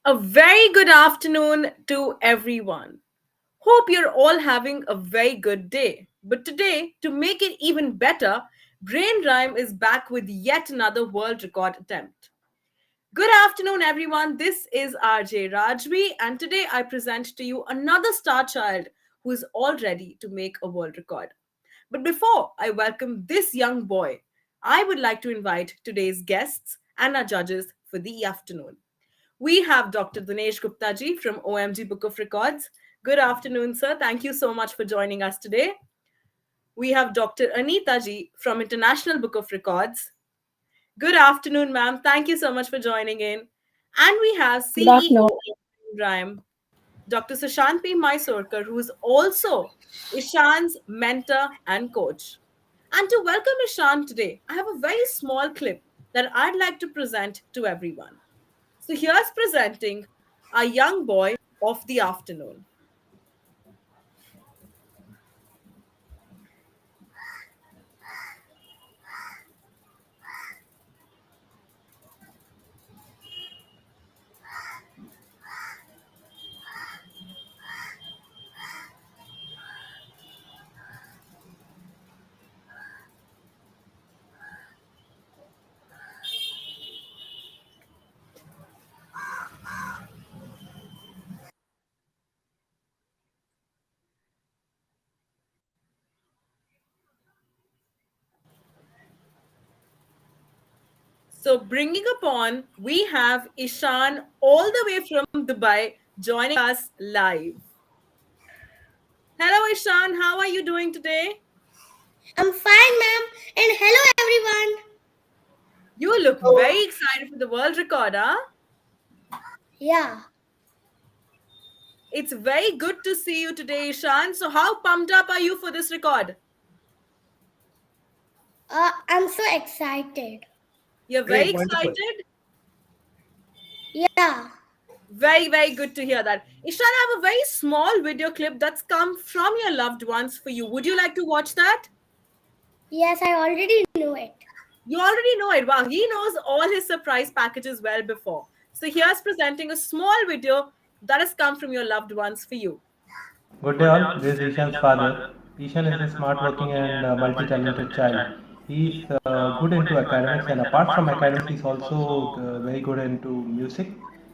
A very good afternoon to everyone. Hope you're all having a very good day. But today, to make it even better, Brain Rhyme is back with yet another world record attempt. Good afternoon, everyone. This is RJ Rajvi, and today I present to you another star child who is all ready to make a world record. But before I welcome this young boy, I would like to invite today's guests and our judges for the afternoon. We have Dr. Dinesh Gupta ji from OMG Book of Records. Good afternoon, sir. Thank you so much for joining us today. We have Dr. Anita ji from International Book of Records. Good afternoon, ma'am. Thank you so much for joining in. And we have Good CEO afternoon. of Rhyme, Dr. Sushant P. Mysorkar, who is also Ishan's mentor and coach. And to welcome Ishan today, I have a very small clip that I'd like to present to everyone. So here's presenting our young boy of the afternoon. So bringing upon, we have Ishan all the way from Dubai joining us live. Hello, Ishan. How are you doing today? I'm fine, ma'am. And hello, everyone. You look very excited for the world record, huh? Yeah, It's very good to see you today, Ishan. So, how pumped up are you for this record? I'm so excited. You're very Great, wonderful. excited? Yeah, Very, very good to hear that. Ishan, I have a very small video clip that's come from your loved ones for you. Would you like to watch that? yes, I already knew it. You already know it. Wow, he knows all his surprise packages well before. So here's presenting a small video that has come from your loved ones for you. Good day, all. This is Ishan's father. Ishan is a smart working and multi talented child. He's good into academics, and apart from academics, he's also very good into music.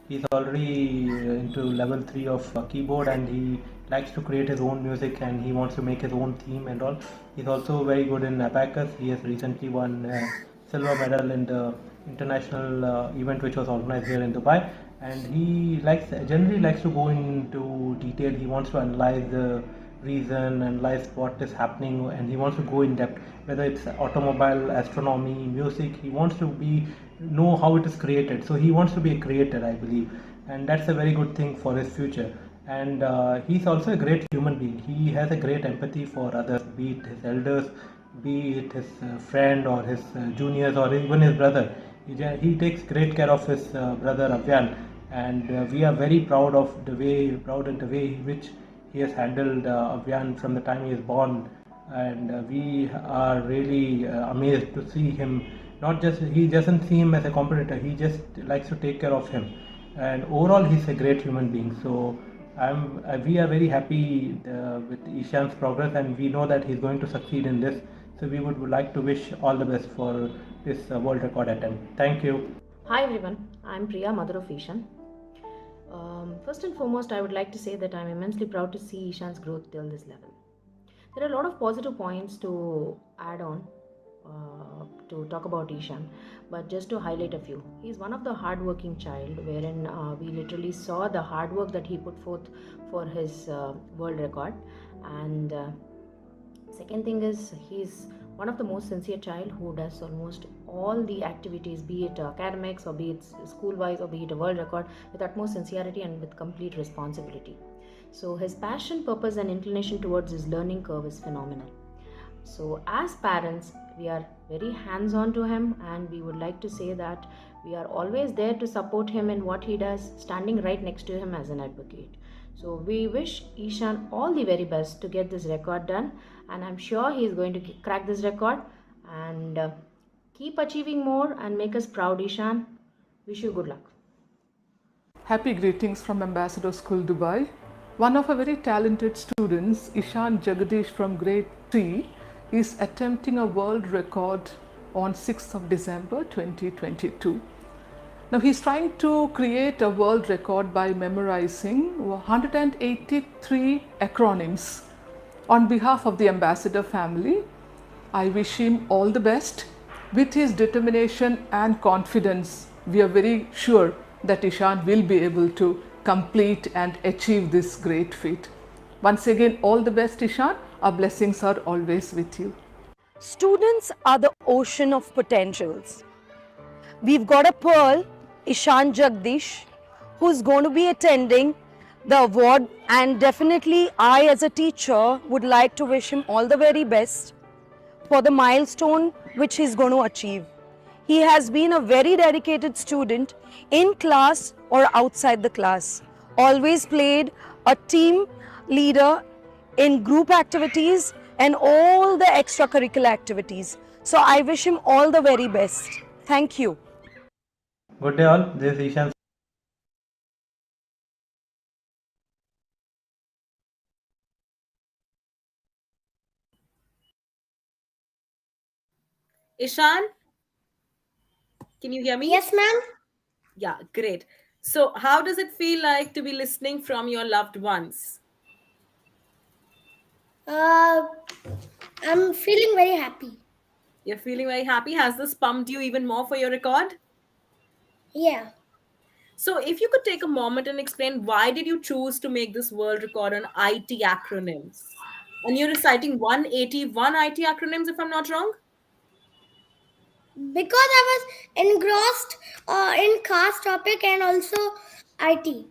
He's already into level 3 of keyboard, and he likes to create his own music, and he wants to make his own theme and all. He's also very good in abacus. He has recently won silver medal in the international event which was organized here in Dubai, and he generally likes to go into detail. He wants to analyze the reason, analyze what is happening, and he wants to go in depth. Whether it's automobile, astronomy, music, he wants to be know how it is created. So he wants to be a creator, I believe, and that's a very good thing for his future. And he's also a great human being. He has a great empathy for others, be it his elders, be it his friend or his juniors or even his brother. He takes great care of his brother Abyan, and we are very proud of the way in which he has handled Abyan from the time he is born, and we are really amazed to see him. Not just he doesn't see him as a competitor; he just likes to take care of him, and overall he's a great human being. So we are very happy with Ishan's progress, and we know that he's going to succeed in this. So we would like to wish all the best for this world record attempt. Thank you. Hi everyone, I'm Priya, mother of Eshan. First and foremost, I would like to say that I'm immensely proud to see Eshan's growth till this level. There are a lot of positive points to add on to talk about Eshan, but just to highlight a few. He's one of the hardworking child, wherein we literally saw the hard work that he put forth for his world record, and second thing is he's one of the most sincere child who does almost all the activities, be it academics or be it school wise or be it a world record, with utmost sincerity and with complete responsibility. So his passion, purpose and inclination towards his learning curve is phenomenal. So as parents, we are very hands on to him, and we would like to say that we are always there to support him in what he does, standing right next to him as an advocate. So we wish Ishan all the very best to get this record done, and I'm sure he is going to crack this record and keep achieving more and make us proud, Ishan. Wish you good luck. Happy greetings from Ambassador School, Dubai. One of our very talented students, Ishan Jagadish from grade 3, is attempting a world record on 6th of December 2022. Now he's trying to create a world record by memorizing 183 acronyms. On behalf of the Ambassador family, I wish him all the best. With his determination and confidence, we are very sure that Ishan will be able to complete and achieve this great feat. Once again, all the best, Ishan. Our blessings are always with you. Students are the ocean of potentials. We've got a pearl, Ishan Jagdish, who's going to be attending the award, and definitely I as a teacher would like to wish him all the very best for the milestone which he's going to achieve. He has been a very dedicated student in class or outside the class. Always played a team leader in group activities and all the extracurricular activities. So I wish him all the very best. Thank you. Good day, all. This is Ishan. Ishan, can you hear me? Yes, ma'am. Yeah, great. So, how does it feel like to be listening from your loved ones? Uh, I'm feeling very happy. You're feeling very happy. Has this pumped you even more for your record? Yeah. So, if you could take a moment and explain why did you choose to make this world record on IT acronyms? And you're reciting 181 IT acronyms, if I'm not wrong? Because I was engrossed in class topic and also IT.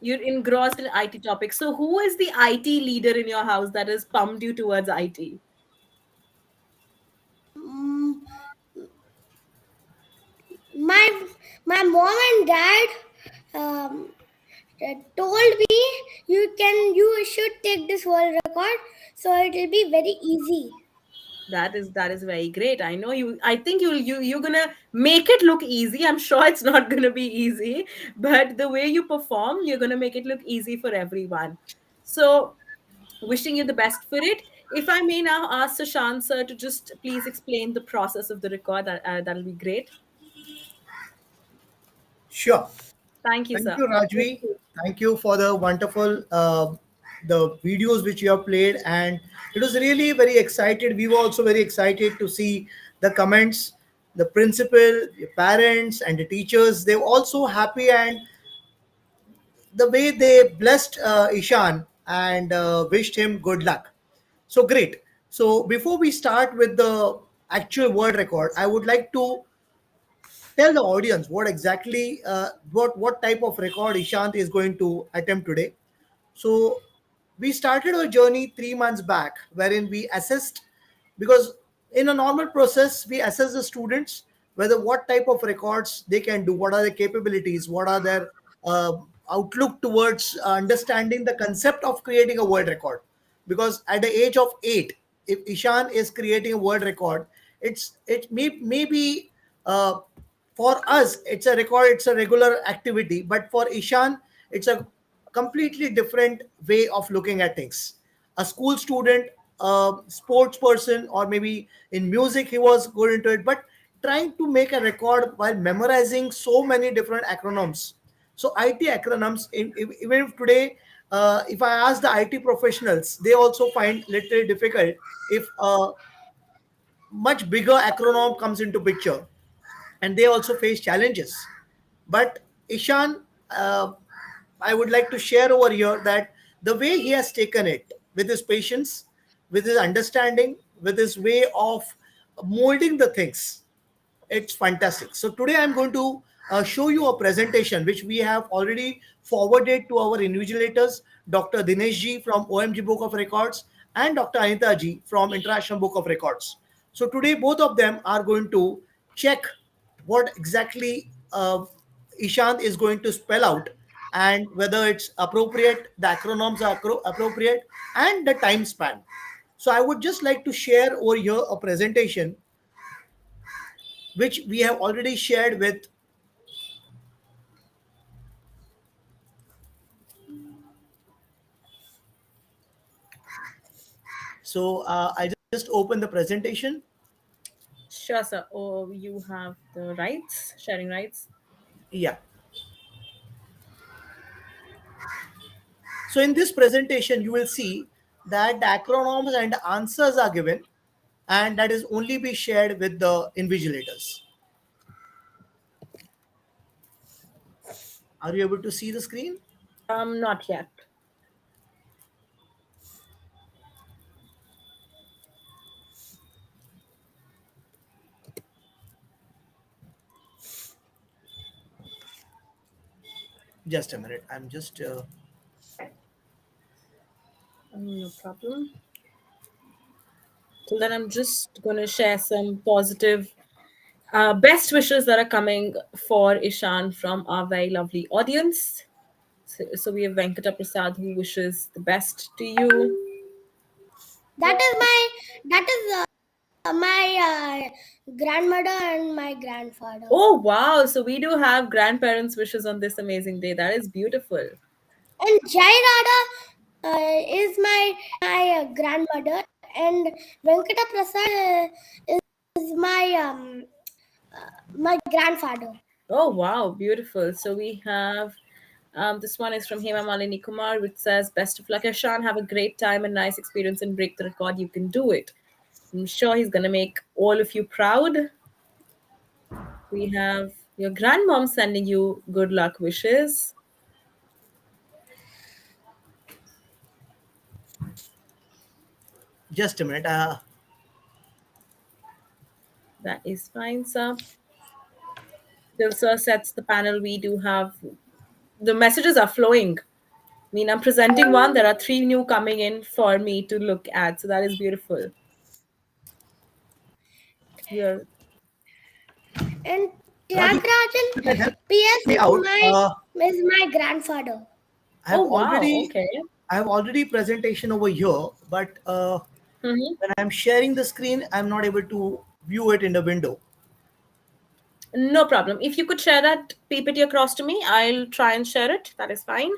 You're engrossed in IT topics. So, who is the IT leader in your house that has pumped you towards IT? Mm, my my mom and dad um, told me you should take this world record, so it will be very easy. That is very great. I know you. I think you're gonna make it look easy. I'm sure it's not gonna be easy, but the way you perform, you're gonna make it look easy for everyone. So, wishing you the best for it. If I may now ask Sushant sir to just please explain the process of the record, that'll be great. Sure. Thank you, Thank sir. you, Rajvi. Thank you for the wonderful the videos which you have played, and it was really very excited. We were also very excited to see the comments, the principal, the parents, and the teachers. They were also happy, and the way they blessed Ishan and wished him good luck. So great. So before we start with the actual world record, I would like to tell the audience what exactly what type of record Ishant is going to attempt today. So we started our journey 3 months back, wherein we assessed, because in a normal process we assess the students whether what type of records they can do, what are their capabilities, what are their uh, outlook towards understanding the concept of creating a world record. Because at the age of 8, if Ishan is creating a world record, it may be uh, for us it's a record, it's a regular activity, but for Ishan it's a completely different way of looking at things. A school student, a sports person, or maybe in music he was good into it, but trying to make a record while memorizing so many different acronyms. So IT acronyms, even if today, if I ask the IT professionals, they also find little difficult if much bigger acronym comes into picture, and they also face challenges. But Ishan, I would like to share over here that the way he has taken it with his patience, with his understanding, with his way of molding the things, it's fantastic. So today I'm going to show you a presentation which we have already forwarded to our invigilators, Dr. Dinesh ji from OMG Book of Records and Dr. Anita ji from International Book of Records. So today both of them are going to check what exactly Ishant is going to spell out, and whether it's appropriate, the acronyms are appropriate, and the time span. So I would just like to share over here a presentation which we have already shared with So I'll just open the presentation. Sure, sir. Oh, you have the rights, sharing rights. Yeah. So in this presentation, you will see that the acronyms and answers are given, and that is only be shared with the invigilators. Are you able to see the screen? Not yet. Just a minute. I'm just No problem. So then I'm just going to share some positive best wishes that are coming for Ishan from our very lovely audience. So we have Venkata Prasad who wishes the best to you. That is my grandmother and my grandfather. Oh, wow. So we do have grandparents' wishes on this amazing day. That is beautiful. And Jai Radha is my grandmother, and Venkata Prasad is my grandfather. Oh, wow. Beautiful. So we have this one is from Hema Malini Kumar, which says, best of luck, Ishan. Have a great time and nice experience and break the record. You can do it. I'm sure he's going to make all of you proud. We have your grandmom sending you good luck wishes. just a minute. That is fine, sir. Till sir sets the panel, we do have the messages are flowing. I mean, I'm presenting one. There are three new coming in for me to look at. So that is beautiful. Yeah. And Raju, Tyagarajan you can help PS me out. is my grandfather. I have Oh, wow. already Okay. I have already presentation over here, but Mm-hmm. when I'm sharing the screen, I'm not able to view it in the window. No problem. If you could share that PPT across to me, I'll try and share it. That is fine.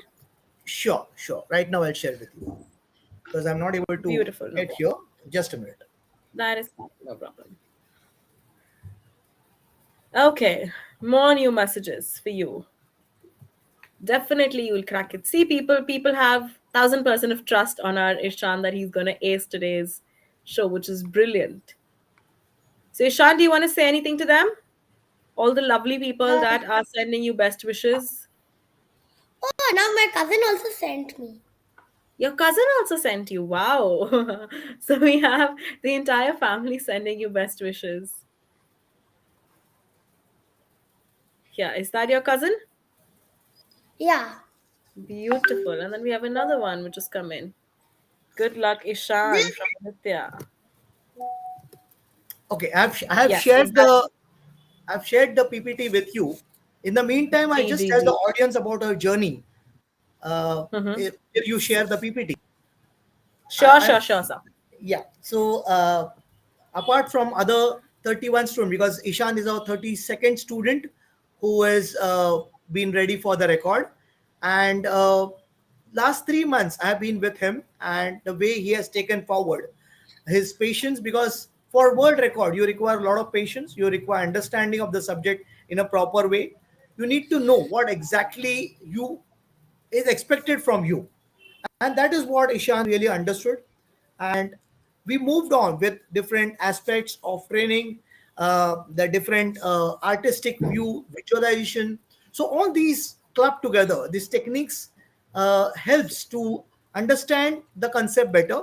Sure, sure. Right now, I'll share with you because I'm not able to Beautiful. No get here. problem. Just a minute. That is fine. No problem. Okay. More new messages for you. Definitely you'll crack it. See, people have 1,000% of trust on our Ishan that he's gonna ace today's show, which is brilliant. So Ishan, do you want to say anything to them? All the lovely people Uh, that are sending you best wishes. oh, now my cousin also sent me. Your cousin also sent you. Wow. So we have the entire family sending you best wishes. Yeah, is that your cousin? Yeah. Beautiful. And then we have another one which has come in. Good luck, Ishan This from Nitya. Okay, I have Yes, is shared that the PPT with you. In the meantime, I G just G tell the G? audience about our journey. Mm-hmm. If you share the PPT, Sure, I'm sure, sure, sir. yeah. So apart from other 31 students, because Ishan is our 32nd student who has been ready for the record, and last 3 months I have been with him, and the way he has taken forward his patience, because for world record you require a lot of patience, you require understanding of the subject in a proper way, you need to know what exactly you is expected from you, and that is what Ishan really understood. And we moved on with different aspects of training, the different artistic view, visualization. So all these clubbed together, these techniques helps to understand the concept better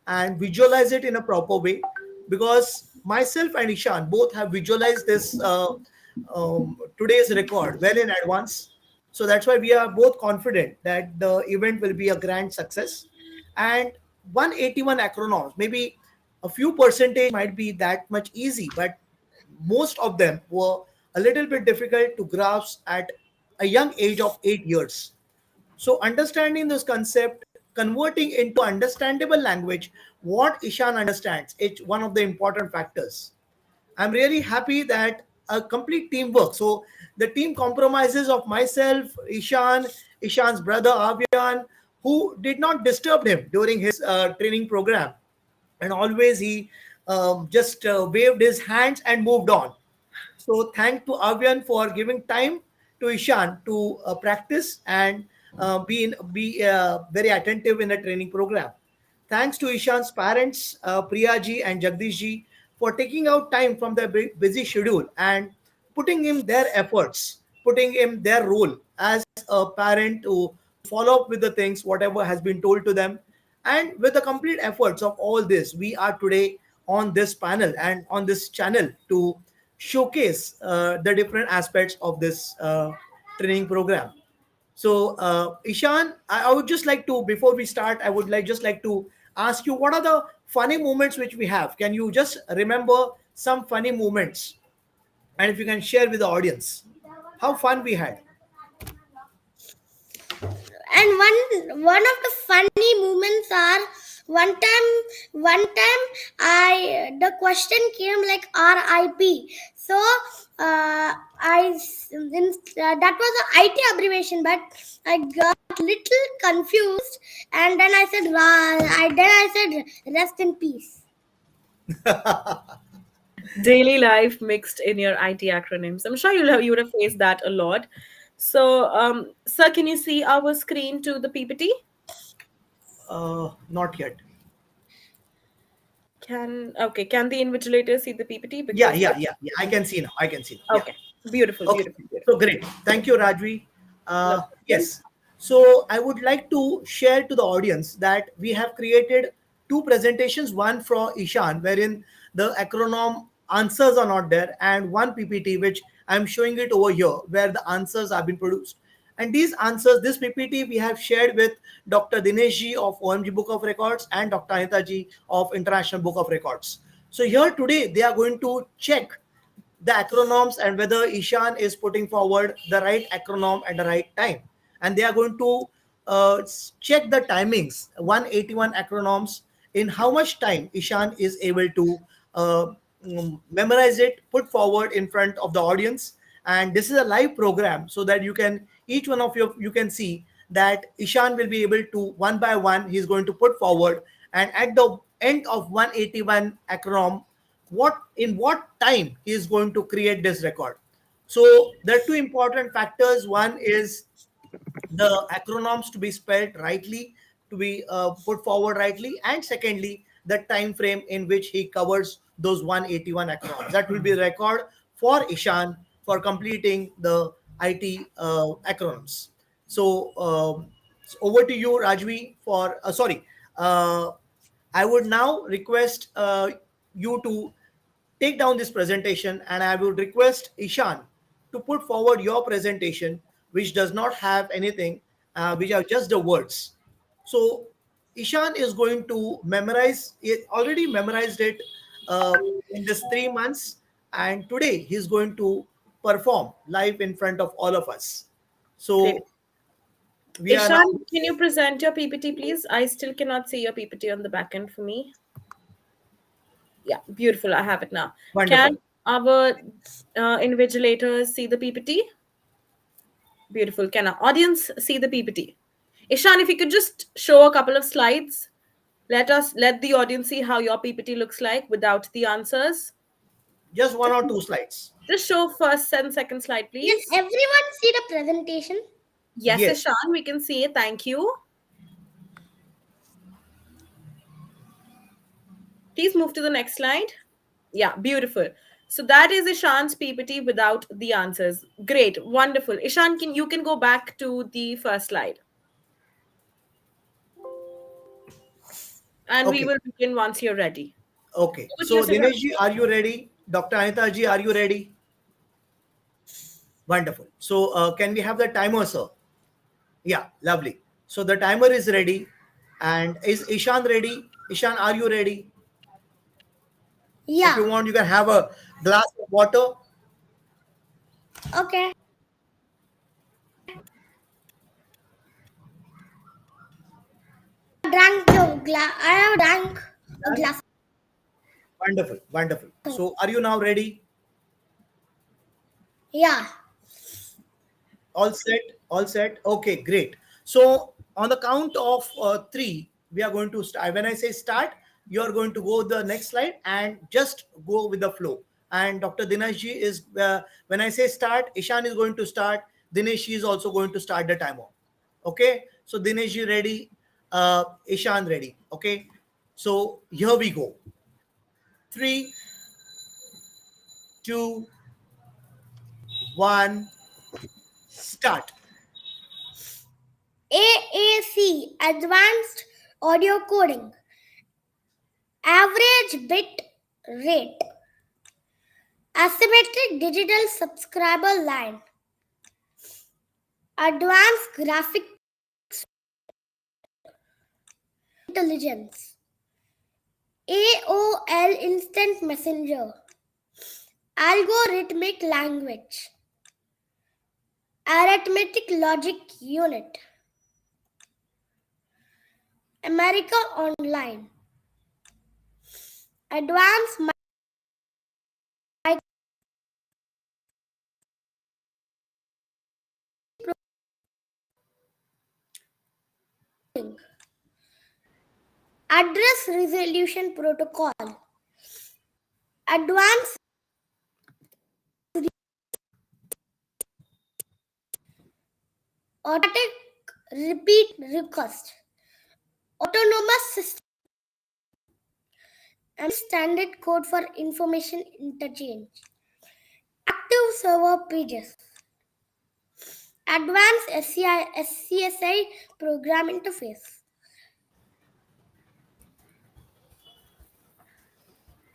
and visualize it in a proper way. Because myself and Ishan both have visualized this today's record well in advance, so that's why we are both confident that the event will be a grand success. And 181 acronyms, maybe a few percentage might be that much easy, but most of them were a little bit difficult to grasp at a young age of 8 years. So understanding this concept, converting into understandable language, what Ishan understands, it's one of the important factors. I'm really happy that a complete teamwork. So the team compromises of myself, Ishan, Ishan's brother Avian, who did not disturb him during his training program. and always he just waved his hands and moved on. So thank to Avian for giving time to Ishan to practice and be very attentive in the training program. Thanks to Ishan's parents, Priya ji and Jagdish ji, for taking out time from their busy schedule and putting in their efforts, putting in their role as a parent to follow up with the things, whatever has been told to them. And with the complete efforts of all this, we are today on this panel and on this channel to showcase the different aspects of this training program. So, Ishan, I would just like to, before we start, I would just like to ask you, what are the funny moments which we have? Can you just remember some funny moments, and if you can share with the audience, how fun we had? And one of the funny moments are one time I the question came like RIP. So that was a IT abbreviation, but I got little confused, and then I said rest in peace. Daily life mixed in your IT acronyms. I'm sure you would have faced that a lot. So, sir, can you see our screen to the PPT? Not yet. Can the invigilators see the PPT? Yeah, Because yeah, yeah, yeah. I can see now. I can see now. Yeah. okay, beautiful, Okay, beautiful, so beautiful. great. Thank you, Rajvi. No problem. Yes. So I would like to share to the audience that we have created two presentations, one for Ishan, wherein the acronym answers are not there, and one PPT, which I'm showing it over here, where the answers have been produced. And these answers, this PPT, we have shared with Dr. Dinesh ji of OMG Book of Records and Dr. Anita ji of International Book of Records. So here today, they are going to check the acronyms and whether Ishan is putting forward the right acronym at the right time. And they are going to check the timings, 181 acronyms, in how much time Ishan is able to uh, memorize it, put forward in front of the audience. And this is a live program so that you can, each one of you can see that Ishan will be able to, one by one, he's going to put forward. And at the end of 181 acronym, what time he is going to create this record. So there are two important factors. One is the acronyms to be spelled rightly, to be put forward rightly, and secondly, the time frame in which he covers those 181 acronyms. That will be the record for Ishan for completing the IT acronyms. So, so over to you, Rajvi. For sorry, uh, I would now request you to take down this presentation, and I would request Ishan to put forward your presentation, which does not have anything, which are just the words. So Ishan is going to memorize it, already memorized it in this 3 months, and today he's going to perform live in front of all of us. Great. So we are now Ishan, can you present your PPT, please? I still cannot see your PPT on the back end for me. Yeah, beautiful. I have it now. wonderful. Can our invigilators see the PPT? Beautiful. Can our audience see the PPT? Ishan, if you could just show a couple of slides, let the audience see how your PPT looks like without the answers. Just one Just, or two slides. just show first and second slide, Can please. everyone see the presentation? Yes, Yes. Ishan, we can see it. Thank you. Please move to the next slide. Yeah, beautiful. So that is Ishan's PPT without the answers. Great, wonderful. Ishan, you can go back to the first slide, and we Okay. will begin once you're ready. Okay. Over to you, So Ishan. Dinesh ji, are you ready? Dr. Anita ji, are you ready? Wonderful. So can we have the timer, sir? Yeah, lovely. So the timer is ready. And is Ishan ready? Ishan, are you ready? If Yeah. you want, you can have a glass of water. Okay. I have drank a Done? glass. Wonderful, wonderful. So are you now ready? Yeah. All set? All set? Okay, great. So on the count of three, we are going to start. When I say start, you are going to go the next slide and just go with the flow. And Dr. Dinesh ji is, when I say start, Ishan is going to start. Dinesh ji is also going to start the timer. Okay, so Dinesh ji ready, Ishan ready. Okay, so here we go. Three, two, one, start. AAC, Advanced Audio Coding. Average bit rate. Asymmetric digital subscriber line. Advanced graphic intelligence. AOL Instant Messenger. Algorithmic language. Arithmetic logic unit. America Online. Advanced address resolution protocol. Advanced automatic repeat request. Autonomous system and standard code for information interchange. Active server pages. Advanced SCSI program interface.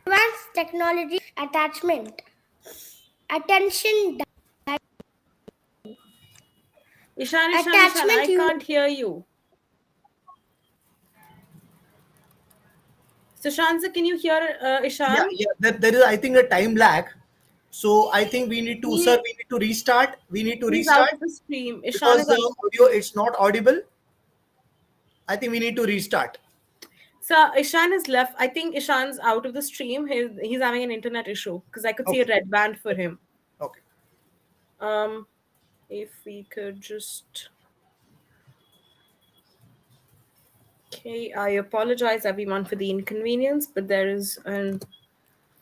Advanced technology attachment. Attention Ishan, attachment I unit. can't hear you. Sushansa, can you hear Yeah, Ishan? yeah. There is, I think, a time lag. So I think we need to, sir, He we need to restart. We need to he's out restart of the stream. Ishan because is out. the audio it's not audible. I think we need to restart. So Ishan has left. I think Ishan's out of the stream. He's having an internet issue because I could see a Okay. red band for him. Okay. Um, if we could just. Okay, I apologize everyone for the inconvenience, but there is a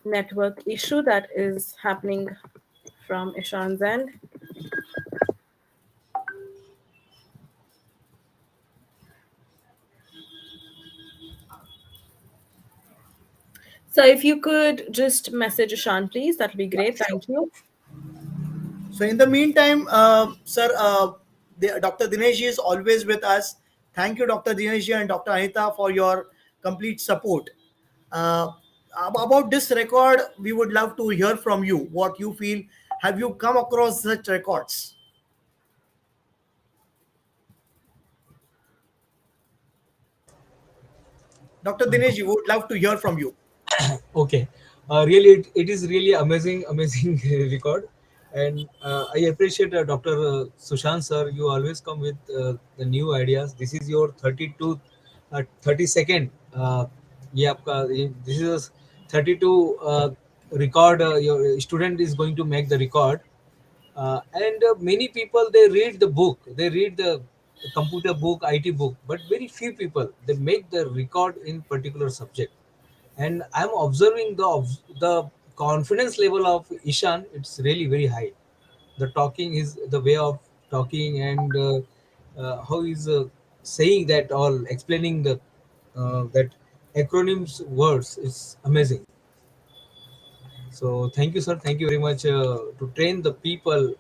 network issue that is happening from Ishan's end. So if you could just message Ishan, please, that would be Yeah, great. sure. Thank you. So in the meantime, sir, Dr. Dinesh ji is always with us. Thank you, Dr. Dinesh ji and Dr. Anita, for your complete support. Uh, about this record, we would love to hear from you. What you feel? Have you come across such records? Dr. Dinesh ji, we would love to hear from you. Okay, really, it is really amazing, amazing record, and I appreciate Dr. Sushant sir. You always come with the new ideas. This is your 32, 32nd. ये आपका this is 32 record. Your student is going to make the record, and many people they read the book, they read the computer book, IT book, but very few people they make the record in particular subject. And I'm observing the confidence level of Ishan. It's really very high. The talking is the way of talking, and how he's saying that, all explaining the that acronyms words is amazing. So thank you, sir. Thank you very much to train the people,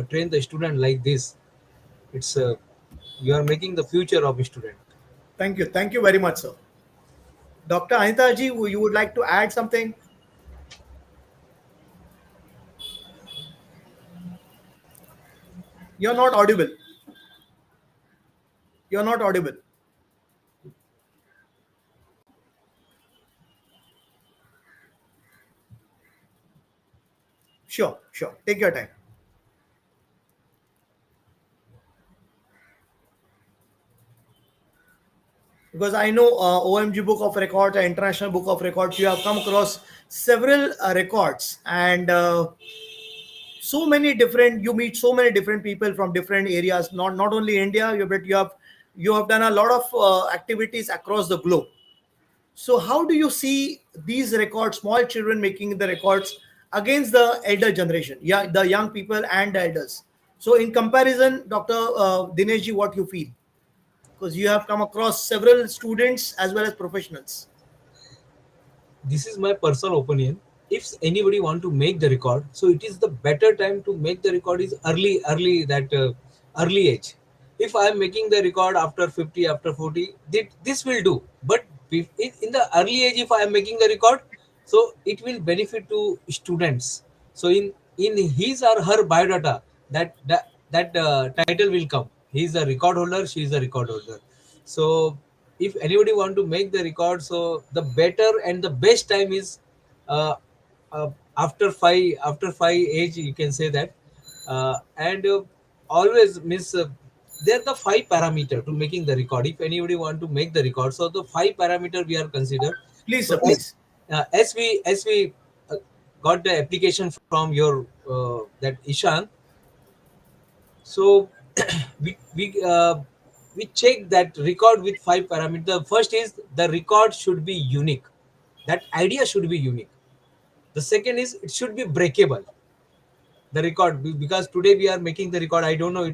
train the student like this. It's you are making the future of a student. Thank you. Thank you very much, sir. Dr. Anita ji, you would like to add something? You're not audible. You're not audible. Sure, sure. Take your time. Because I know OMG Book of Records, International Book of Records, you have come across several records, and so many different. You meet so many different people from different areas. Not only India, but you have done a lot of activities across the globe. So how do you see these records, small children making the records against the elder generation, yeah, the young people and the elders? So in comparison, Dr. Dineshji, what you feel? Because you have come across several students as well as professionals. This is my personal opinion. If anybody want to make the record, so it is the better time to make the record is early age. If I am making the record after 50, after 40, this will do. But in the early age, if I am making the record, so it will benefit to students. So in his or her biodata, that title will come. He is a record holder, she is a record holder. So if anybody want to make the record, so the better and the best time is uh, after five age, you can say that. And always miss there are the five parameter to making the record. If anybody want to make the record, so the five parameter we are consider. Please, So sir, please. as we got the application from your that Ishan. So we check that record with five parameters. The first is the record should be unique. That idea should be unique. The second is it should be breakable. The record, because today we are making the record. I don't know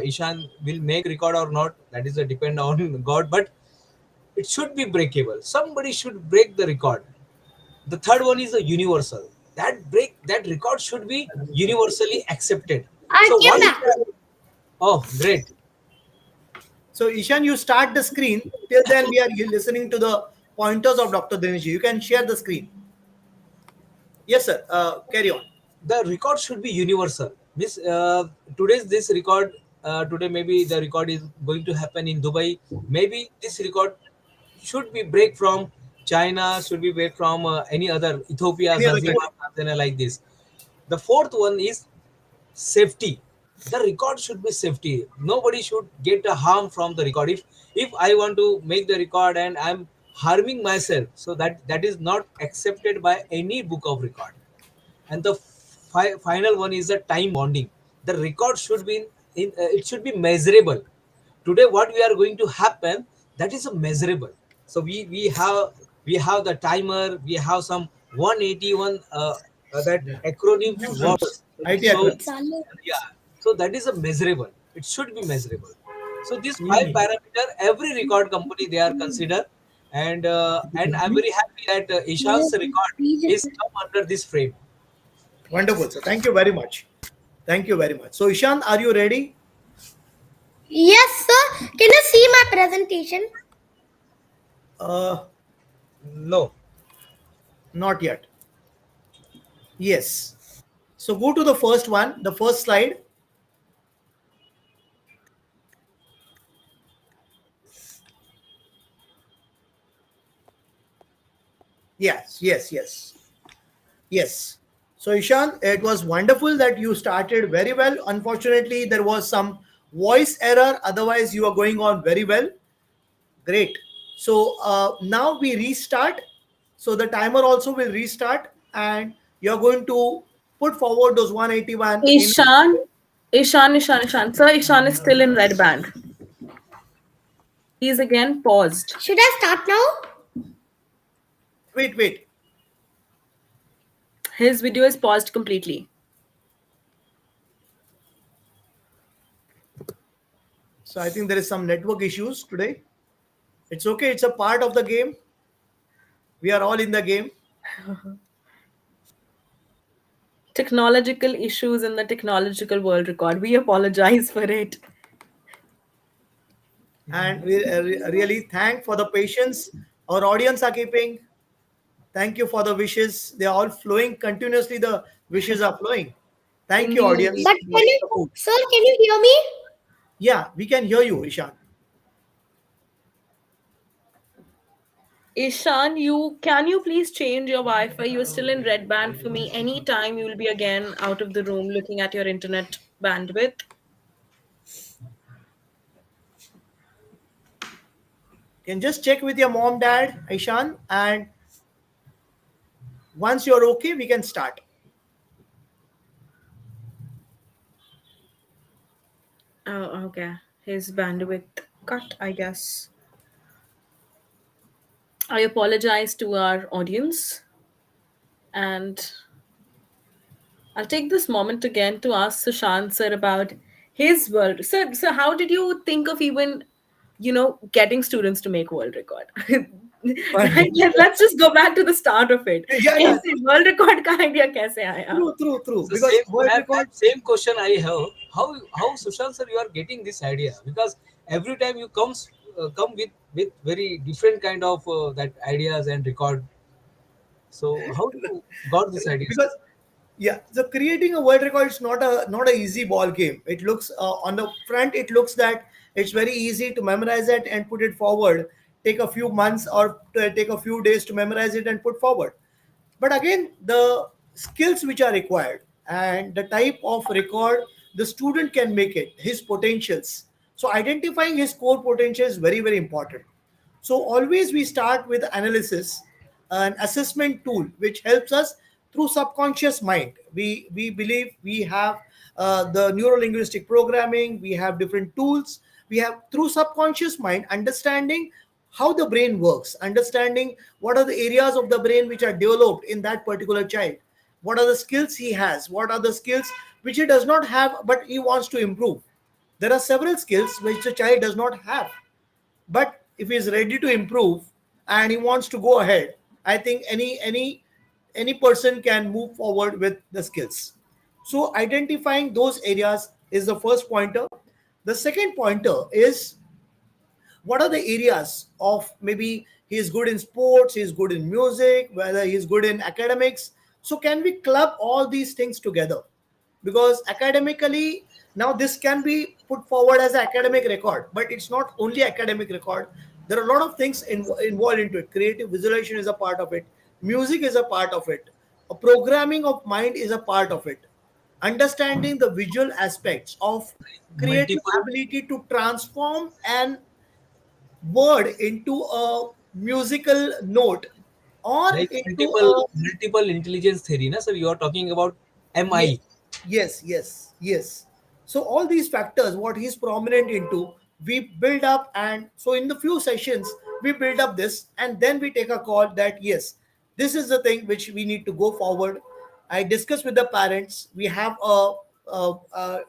Ishan will make record or not. That is a depend on God. But it should be breakable. Somebody should break the record. The third one is a universal. That record should be universally accepted. I So came what? back. Oh, great. So Ishan, you start the screen. Till then, we are listening to the pointers of Dr. Dinesh. You can share the screen. Yes, sir. Carry on. The record should be universal. Miss, today's this record, today maybe the record is going to happen in Dubai. Maybe this record should be break from China, should be break from any other Ethiopia, Any other Zanzibar, country? Tanzania, like this. The fourth one is safety. The record should be safety. Nobody should get a harm from the record. If I want to make the record and I'm harming myself, so that is not accepted by any book of record. And the final one is the time bonding. The record should be it should be measurable. Today what we are going to happen, that is a measurable. So we have the timer, we have some 181 that acronym words. IT So acronym. It's all. yeah, so that is a measurable, it should be measurable. So these five Mhm. parameter every record company they are consider. And I'm very happy that Ishan's record is come under this frame. Wonderful, sir. Thank you very much. Thank you very much. So Ishan, are you ready? Yes, sir. Can you see my presentation? Uh, No. Not yet. Yes. So go to the first one, the first slide. Yes, yes, yes, yes. So Ishan, it was wonderful that you started very well. Unfortunately, there was some voice error. Otherwise, you are going on very well. Great. So now we restart. So the timer also will restart, and you're going to put forward those 181 in. Ishan. Sir, Ishan is still in red band. He's again paused. Should I start now? Wait, wait. His video is paused completely. So I think there is some network issues today. It's okay. It's a part of the game. We are all in the game, Technological issues in the technological world record. We apologize for it. and we really thank for the patience our audience are keeping. Thank you for the wishes. They are all flowing continuously. The wishes are flowing. Thank you, Indeed, audience, indeed. But for can the you, support. sir, can you hear me? Yeah, we can hear you, Ishan. Ishan, can you please change your Wi-Fi? You're still in red band for me. Anytime you will be again out of the room looking at your internet bandwidth. You can just check with your mom, dad, Ishan, and once you're okay, we can start. Oh, okay. His bandwidth cut, I guess. I apologize to our audience, and I'll take this moment again to ask Sushant sir about his world. Sir, how did you think of even, getting students to make world record? Fine. Right? Let's just go back to the start of it. Yeah, yeah. कैसे world record का idea कैसे आया? True. So Because same, world that record. same question I have. How Sushant sir you are getting this idea? Because every time you come with very different kind of that ideas and record. So how you got this idea, sir? Because yeah, so creating a world record is not a easy ball game. It looks on the front, it looks that it's very easy to memorize it and put it forward. Take a few months or take a few days to memorize it and put forward. But again, the skills which are required and the type of record the student can make it, his potentials. So identifying his core potential is very, very important. So always we start with analysis, an assessment tool which helps us through subconscious mind. We believe we have the neuro linguistic programming. We have different tools. We have through subconscious mind understanding how the brain works, understanding what are the areas of the brain which are developed in that particular child, what are the skills he has, what are the skills which he does not have but he wants to improve. There are several skills which the child does not have, but if he is ready to improve and he wants to go ahead, I think any person can move forward with the skills. So identifying those areas is the first pointer. The second pointer is what are the areas of maybe he is good in sports, he is good in music, whether he is good in academics. So can we club all these things together? Because academically now this can be put forward as an academic record, but it's not only academic record. There are a lot of things involved into it. Creative visualization is a part of it, music is a part of it, a programming of mind is a part of it, understanding the visual aspects of creative Multiple, ability to transform an word into a musical note or like into multiple a multiple intelligence theory, na? So you are talking about Ye- MI. yes. So all these factors, what he's prominent into, we build up, and so in the few sessions we build up this, and then we take a call that yes, this is the thing which we need to go forward. I discuss with the parents. We have a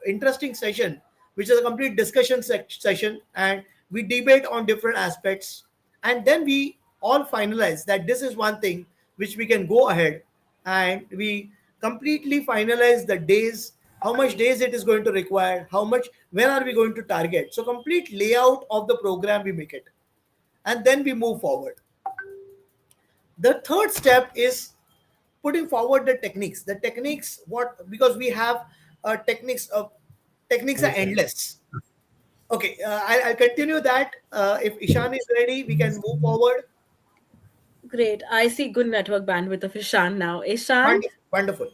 interesting session, which is a complete discussion session, and we debate on different aspects, and then we all finalize that this is one thing which we can go ahead, and we completely finalize the days, how much days it is going to require, how much, when are we going to target. So complete layout of the program we make it, and then we move forward. The third step is putting forward the techniques, what, because we have techniques are endless. Okay, I'll continue that. If Ishan is ready, we can move forward. Great. I see good network bandwidth of Ishan now. Ishan? Wonderful.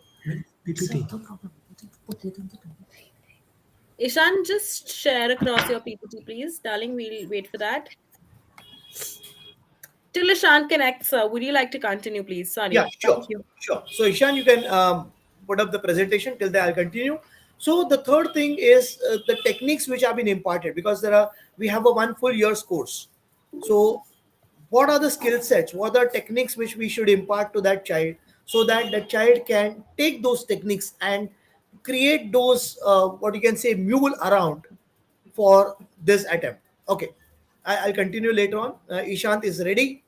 Ishan, just share across your PPT, please. Darling, we'll wait for that. Till Ishan connects, would you like to continue, please? Yeah, Sorry. sure, Thank you. sure. So Ishan, you can put up the presentation. Till then, I'll continue. So the third thing is the techniques which have been imparted, because we have a 1 full year's course. So what are the skill sets? What are techniques which we should impart to that child, so that the child can take those techniques and create those what you can say mule around for this attempt. Okay, I'll continue later on. Ishant is ready.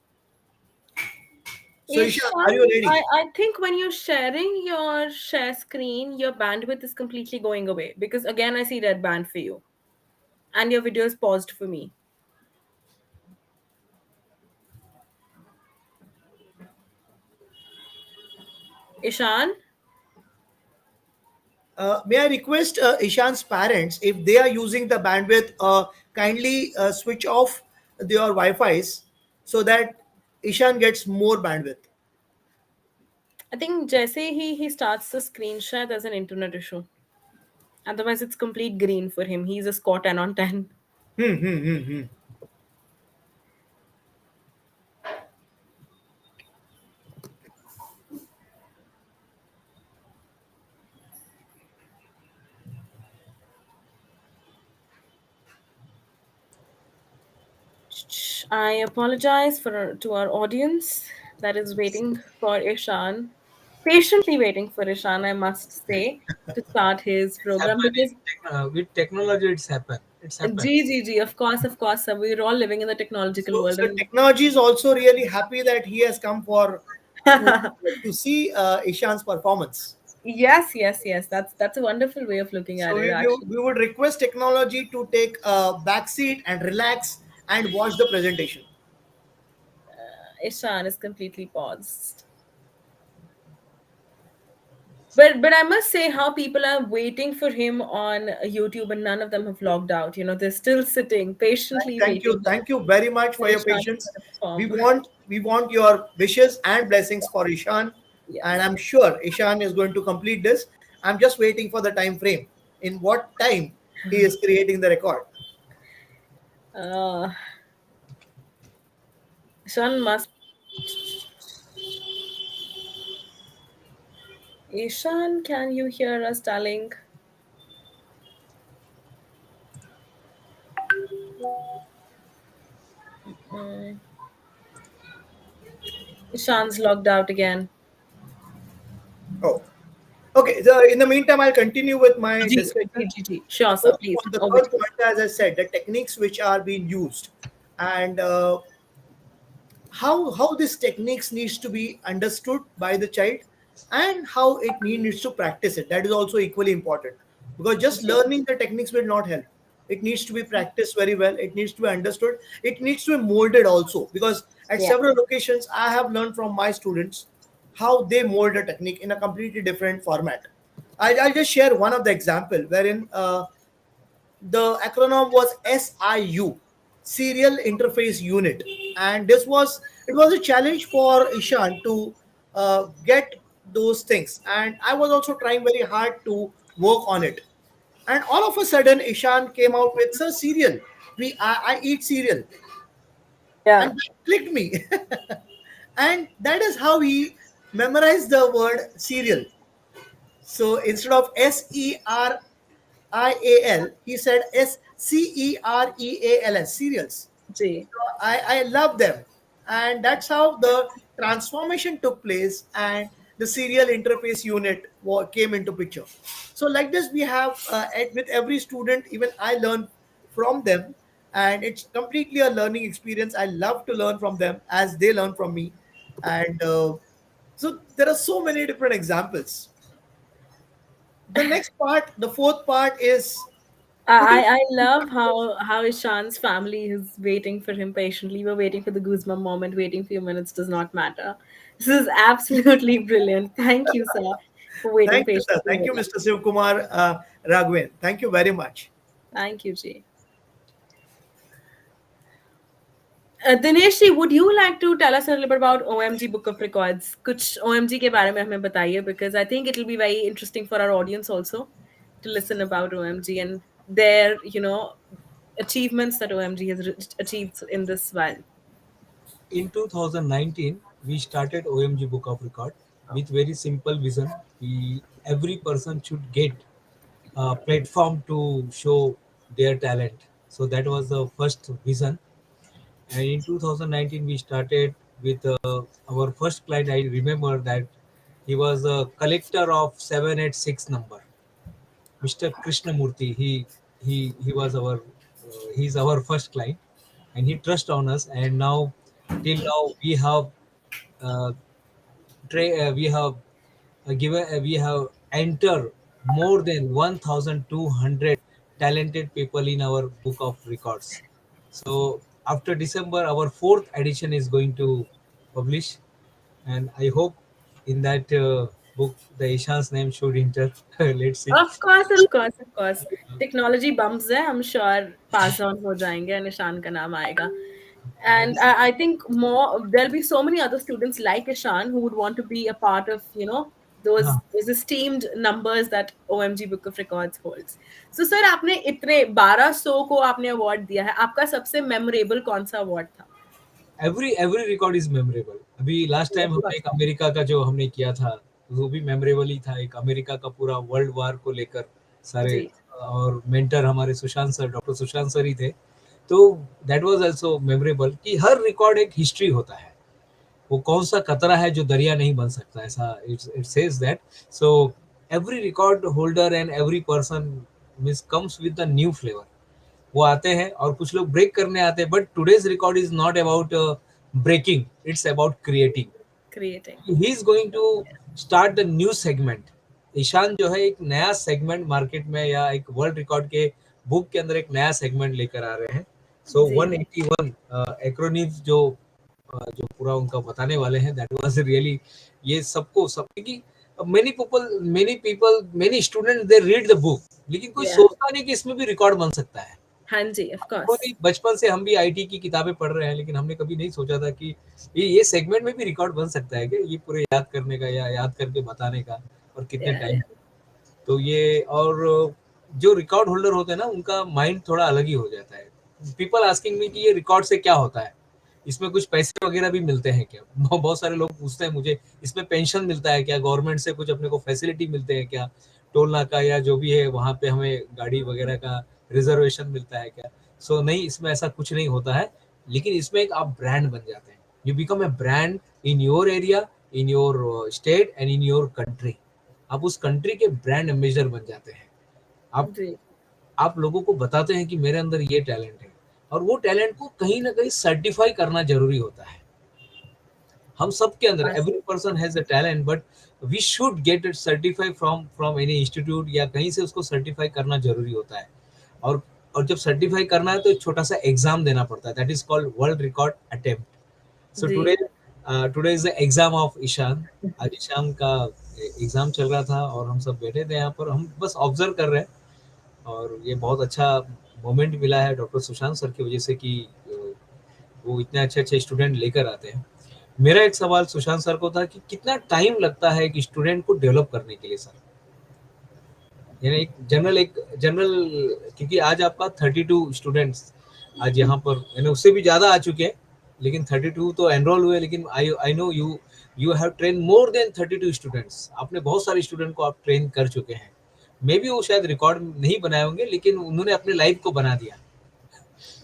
So Ishant, are you Ishan, ready? I think when you're sharing your share screen, your bandwidth is completely going away because again, I see red band for you and your video is paused for me. Ishan? May I request Ishan's parents, if they are using the bandwidth, kindly switch off their Wi-Fi's so that Ishan gets more bandwidth. I think Jesse he starts the screen share, there's an internet issue. Otherwise, it's complete green for him. He's a score 10 on 10. Hmm. I apologize for to our audience that is waiting for Ishan, patiently waiting for Ishan, I must say, to start his It's program happening. because With technology, it's happened. G, of course, sir, we're all living in the technological So, world, so and technology is also really happy that he has come for to to see Ishan's performance. yes, yes, yes, that's a wonderful way of looking at So it, we actually. would request technology to take a back seat and relax and watch the presentation. Ishan is completely paused. But I must say how people are waiting for him on YouTube and none of them have logged out. You know, they're still sitting, patiently waiting Thank you very much for for your Ishan patience. to perform. We want your wishes and blessings for Ishan, and Yes. I'm sure Ishan is going to complete this. I'm just waiting for the time frame. In what time he is creating the record? Uh, Ishan must. Ishan, can you hear us, darling? Mm. Ishan's logged out again. Oh, okay. So in the meantime, I'll continue with my discussion. Sure, sir, please. The Over third to you. point, as I said, the techniques which are being used, and how this techniques needs to be understood by the child, and how it needs to practice it. That is also equally important, because just Okay. learning the techniques will not help. It needs to be practiced very well. It needs to be understood. It needs to be molded also, because at Yeah. several occasions I have learned from my students how they mold a technique in a completely different format. I'll just share one of the example wherein the acronym was SIU, Serial Interface Unit, and this was it was a challenge for Ishan to get those things, and I was also trying very hard to work on it. And all of a sudden, Ishan came out with, "Sir, cereal. I eat cereal," and Yeah. that clicked me, and that is how he memorized the word cereal. So instead of SERIAL, he said SCEREALS, cereals. G. I love them. And that's how the transformation took place, and the serial interface unit came into picture. So like this, we have with every student, even I learn from them, and it's completely a learning experience. I love to learn from them as they learn from me. And so there are so many different examples. The next part, the fourth part, is putting. I love how Ishan's family is waiting for him patiently. We're waiting for the goosebump moment. Waiting few minutes does not matter. This is absolutely brilliant. Thank you, sir, for waiting Thank you, sir. patiently Thank with you, Mr. us. Sivkumar Raghavan. Thank you very much. Thank you, Ji. Dinesh ji, would you like to tell us a little bit about OMG Book of Records? कुछ OMG के बारे में हमें बताइए, because I think it will be very interesting for our audience also to listen about OMG and their, achievements that OMG has achieved in this while. In 2019, we started OMG Book of Record with very simple vision. Every person should get a platform to show their talent. So that was the first vision. And in 2019, we started with our first client. I remember that he was a collector of 786 number, Mr. Krishnamurthy. He was he's our first client, and he trust on us. And now, till now, uh, we have we have entered more than 1,200 talented people in our book of records. So after December, our fourth edition is going to publish, and I hope in that book the Ishan's name should enter. Let's see. Of course, of course, of course. Technology bumps है, I'm sure pass on हो जाएंगे, निशान का नाम आएगा. And I think more there'll be so many other students like Ishan who would want to be a part of, those esteemed numbers that OMG Book of Records holds. So sir, आपने इतने 1200 को आपने award दिया है. आपका सबसे memorable कौन सा अवार्ड था? Every record is memorable. अभी लास्ट Of टाइम हमने course. एक अमेरिका का जो हमने किया था, वो भी मेमोरेबल ही था. एक अमेरिका का पूरा वर्ल्ड वार को लेकर सारे, जी. और मेंटर हमारे Sushant sir, doctor Sushant sir ही थे. तो दैट वाज आल्सो मेमोरेबल कि हर रिकॉर्ड एक हिस्ट्री होता है। वो कौन सा कतरा है जो दरिया नहीं बन सकता, ऐसा it says that. So every record holder and every person means comes with a new flavour. वो आते हैं और कुछ लोग ब्रेक करने आते हैं, but today's record is not about breaking, it's about creating. Creating. He is going to start the new segment. Ishaan जो है एक नया सेगमेंट मार्केट में या एक वर्ल्ड रिकॉर्ड के बुक के अंदर एक नया सेगमेंट लेकर आ रहे हैं। सो जी, 181 एक्रोनिम्स जो पूरा उनका बताने वाले हैं, दैट वाज रियली, ये सबको सब क्योंकि many student they read the book, लेकिन कोई yeah. सोचता नहीं कि इसमें भी रिकॉर्ड बन सकता है। हाँ जी, of वो course. नहीं, बचपन से हम भी आईटी की किताबें पढ़ रहे हैं, लेकिन हमने कभी नहीं सोचा था कि ये सेगमेंट में भी रिकॉर्ड बन सकता है, क्या ये पूरे याद करने का या याद करके बताने का, और कितने Yeah, टाइम। yeah. तो ये, और जो रिकॉर्ड होल्डर होते हैं ना, उनका माइंड थोड़ा अलग ही हो जाता है। पीपल आस्किंग मी कि ये रिकॉर्ड से क्या होता है, इसमें कुछ पैसे वगैरह भी मिलते हैं क्या? बहुत सारे लोग पूछते हैं मुझे, इसमें पेंशन मिलता है क्या, गवर्नमेंट से कुछ अपने को फैसिलिटी मिलते हैं क्या, टोल नाका या जो भी है वहाँ पे हमें गाड़ी वगैरह का रिजर्वेशन मिलता है क्या? सो नहीं, इसमें ऐसा कुछ नहीं होता है, लेकिन इसमें एक आप ब्रांड बन जाते हैं। You become a brand in your area, in your state and in your country. आप उस कंट्री के ब्रांड एम्बेसडर बन जाते हैं। आप जी, आप लोगों को बताते हैं कि मेरे अंदर ये टैलेंट है, और वो टैलेंट को कहीं ना कहीं सर्टिफाई करना जरूरी होता है। हम सबके अंदर, हाँ एवरी जी, person has a talent, but we should get it certify from any institute, या कहीं से उसको सर्टिफाई करना जरूरी होता है। और और जब सर्टिफाई करना है तो एक छोटा सा एग्जाम देना पड़ता है, that is called world record attempt. So जी. Today is the exam of Ishaan. आज ईशान का एग्जाम चल रहा था, और हम सब बैठे थे यहाँ पर, हम बस ऑब्जर्व कर रहे हैं। और ये बहुत अच्छा मोमेंट मिला है डॉक्टर सुशांत सर की वजह से कि वो इतने अच्छे अच्छे स्टूडेंट लेकर आते हैं। मेरा एक सवाल सुशांत सर को था कि कितना टाइम लगता है एक स्टूडेंट को डेवलप करने के लिए सर? यानी एक जनरल, क्योंकि आज आपका 32 स्टूडेंट्स आज यहाँ पर, यानी उससे भी ज़्यादा आ चुके हैं, लेकिन 32 तो एनरोल हुए, लेकिन I know you you have train more than 32 students. आपने बहुत सारे स्टूडेंट को आप ट्रेन कर चुके हैं। मे बी वो शायद रिकॉर्ड नहीं बनाए होंगे, लेकिन उन्होंने अपने लाइफ को बना दिया।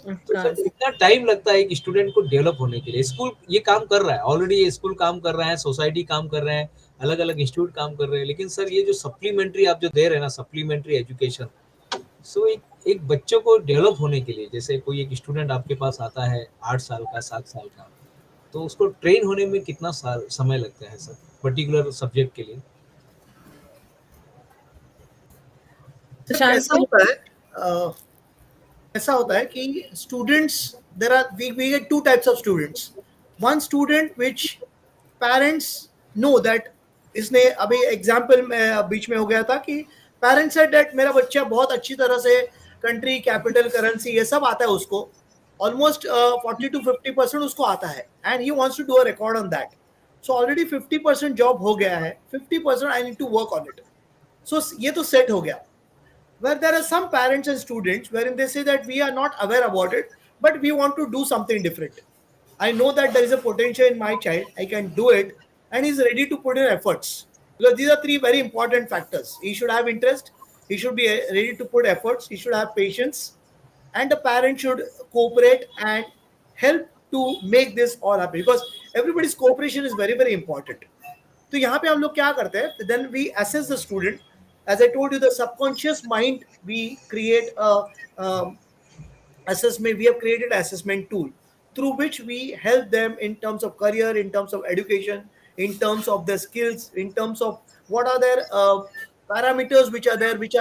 Of तो सर course. इतना टाइम लगता है एक स्टूडेंट को डेवलप होने के लिए? स्कूल ये काम कर रहा है ऑलरेडी, ये स्कूल काम कर रहा है, सोसाइटी काम कर रहे हैं, अलग अलग इंस्टीट्यूट काम कर रहे हैं, लेकिन सर ये जो सप्लीमेंट्री आप जो दे रहे हैं ना, सप्लीमेंट्री एजुकेशन, सो एक बच्चों को डेवलप होने के लिए, जैसे कोई एक स्टूडेंट आपके पास आता है 8 साल का, 7 साल का, तो उसको ट्रेन होने में कितना साल समय लगता है सर, पर्टिकुलर सब्जेक्ट के लिए? सर Sushant कैसा sir? होता है, ऐसा होता है कि students, there are we get two types of students. One student which parents know that, इसने अभी एग्जाम्पल में बीच में हो गया था कि पेरेंट्स सेड दैट मेरा बच्चा बहुत अच्छी तरह से कंट्री, कैपिटल, करेंसी ये सब आता है उसको, ऑलमोस्ट 40 to 50% उसको आता है, and he wants to do a record on that. So already 50% job हो गया है, 50% I need to work on it. So ये तो सेट हो गया। Where there are some parents and students wherein they say that we are not aware about it, but we want to do something different. I know that there is a potential in my child, I can do it, and he's ready to put in efforts. Because these are three very important factors. He should have interest, he should be ready to put efforts, he should have patience, and the parent should cooperate and help to make this all happen. Because everybody's cooperation is very, very important. तो यहाँ पे हम लोग क्या करते हैं, then we assess the student. As I told you, the subconscious mind, we create assessment, we have created an assessment tool through which we help them in terms of career, in terms of education, in terms of their skills, in terms of what are their parameters which are there, which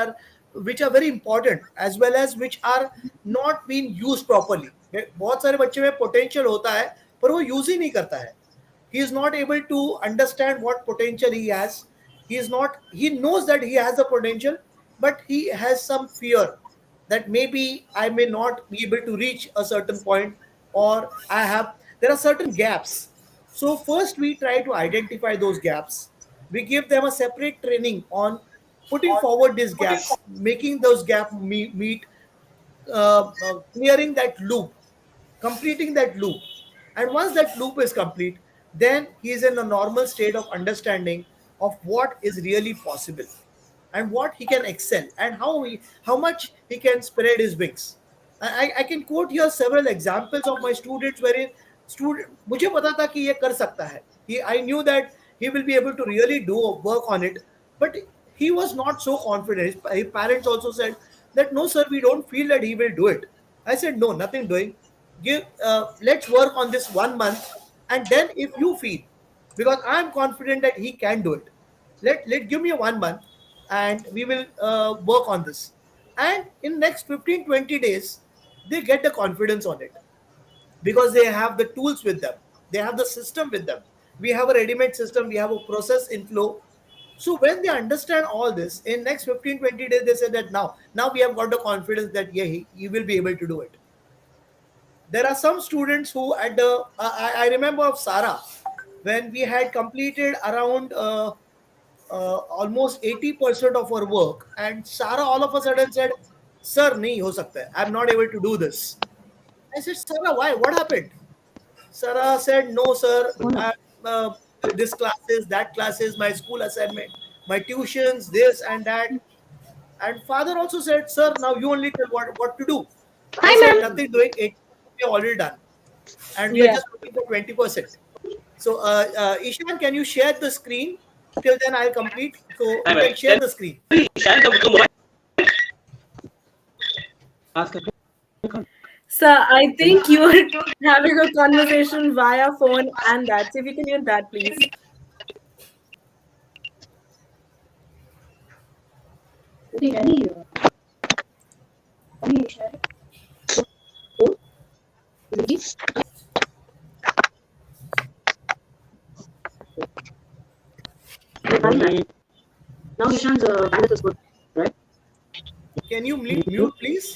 are very important, as well as which are not being used properly. बहुत सारे बच्चे में potential होता है पर वो use ही नहीं करता है। He is not able to understand what potential he has. He knows that he has the potential, but he has some fear that maybe I may not be able to reach a certain point, or there are certain gaps. So first we try to identify those gaps. We give them a separate training on putting forward these gaps, making those gaps meet, clearing that loop, completing that loop. And once that loop is complete, then he is in a normal state of understanding of what is really possible and what he can excel, and how much he can spread his wings. I can quote here several examples of my students wherein student मुझे पता था कि ये कर सकता है. I knew that he will be able to really do work on it, but he was not so confident. His parents also said that no sir, we don't feel that he will do it. I said no, nothing doing. Let's work on this 1 month, and then if you feel, because I am confident that he can do it, let give me a 1 month, and we will work on this. And in next 15-20 days they get the confidence on it, because they have the tools with them, they have the system with them. We have a ready-made system, we have a process in flow. So when they understand all this, in next 15-20 days they say that now we have got the confidence that yeah, he will be able to do it. There are some students who at the I remember of Sarah, when we had completed around almost 80% of our work, and Sarah all of a sudden said, sir nahi ho sakta hai, I'm not able to do this. I said, Sarah, why, what happened? Sarah said, no sir, I, uh, this classes, that classes, my school assignment, my tuitions, this and that. And father also said, sir, now you only tell what to do. I Hi, said, ma'am. nothing doing, 80 we are already done, and we are Yeah. just looking for 20%. So, Ishan, can you share the screen? Till then, I'll complete. So, you can share the screen. So I think you're having a conversation via phone and that. So if you can mute that, please. Can you mute, please?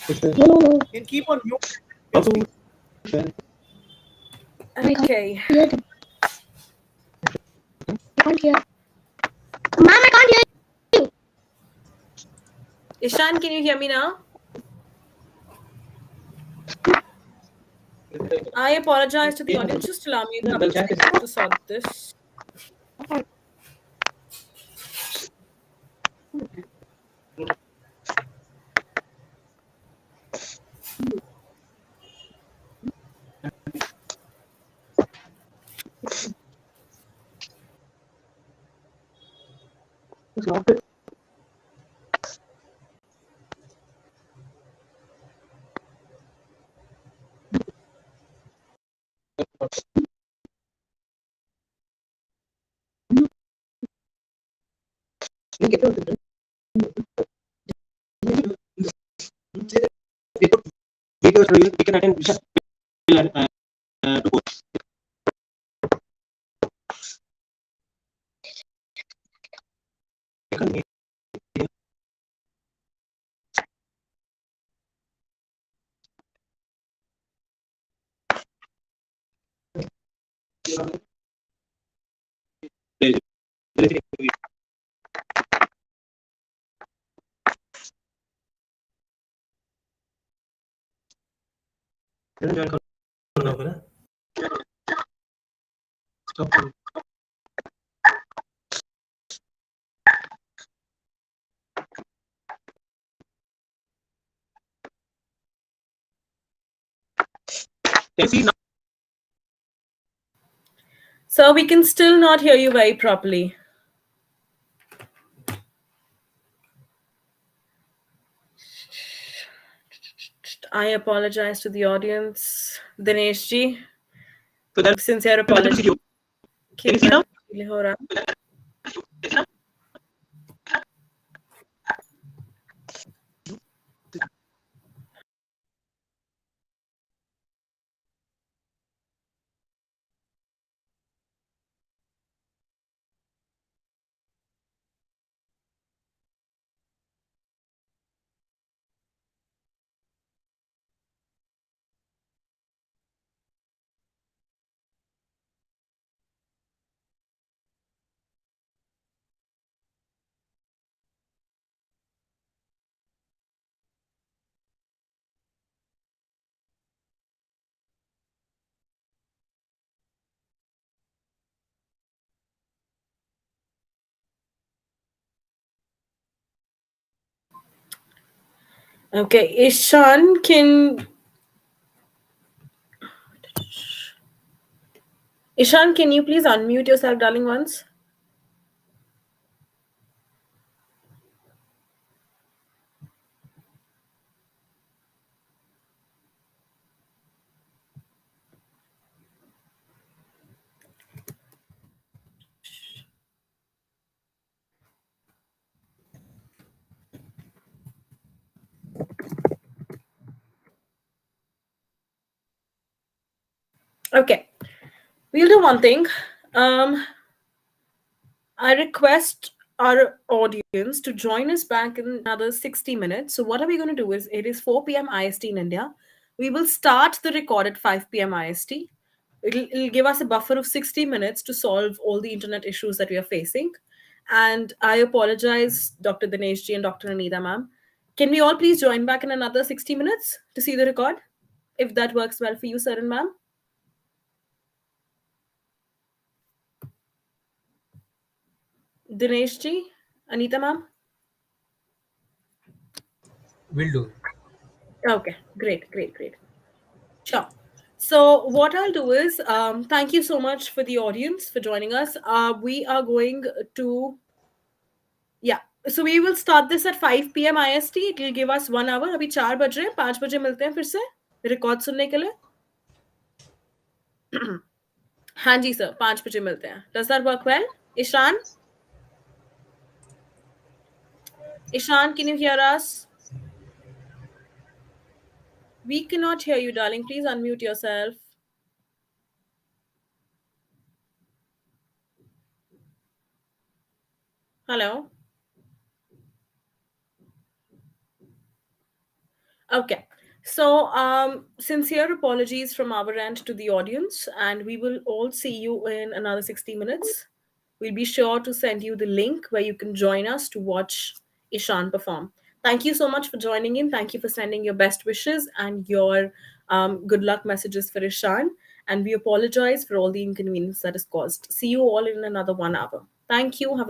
Can keep on mute. You can speak. Okay. Ma'am, I can't hear you. Ishan, can you hear me now? I apologize to the audience. Just allow me a couple of seconds to sort this. So we can still not hear you very properly. I apologize to the audience. Dinesh ji, sincere apology. Can you see now? Okay, Ishan, can Ishan, can you please unmute yourself, darling, once? Okay, we'll do one thing. Um, I request our audience to join us back in another 60 minutes. So, what are we going to do is it is 4 p.m. IST in India. We will start the record at 5 p.m. IST. It'll give us a buffer of 60 minutes to solve all the internet issues that we are facing. And I apologize, Dr. Dinesh ji and Dr. Anita ma'am. Can we all please join back in another 60 minutes to see the record? If that works well for you, sir and ma'am. Dinesh ji, Anita ma'am. Will do. Okay, great, great, great. Sure. So what I'll do is, thank you so much for the audience for joining us. We are going to, yeah. So we will start this at 5 p.m. IST. It will give us 1 hour. अभी 4 बज रहे हैं, 5 बजे मिलते हैं फिर से record सुनने के लिए. हाँ जी सर, 5 बजे मिलते हैं. Does that work well? Ishan? Ishan, can you hear us? We cannot hear you, darling. Please unmute yourself. Hello? Okay. So, sincere apologies from our end to the audience, and we will all see you in another 60 minutes. We'll be sure to send you the link where you can join us to watch Ishan perform. Thank you so much for joining in. Thank you for sending your best wishes and your good luck messages for Ishan. And we apologize for all the inconvenience that is caused. See you all in another 1 hour. Thank you. Have a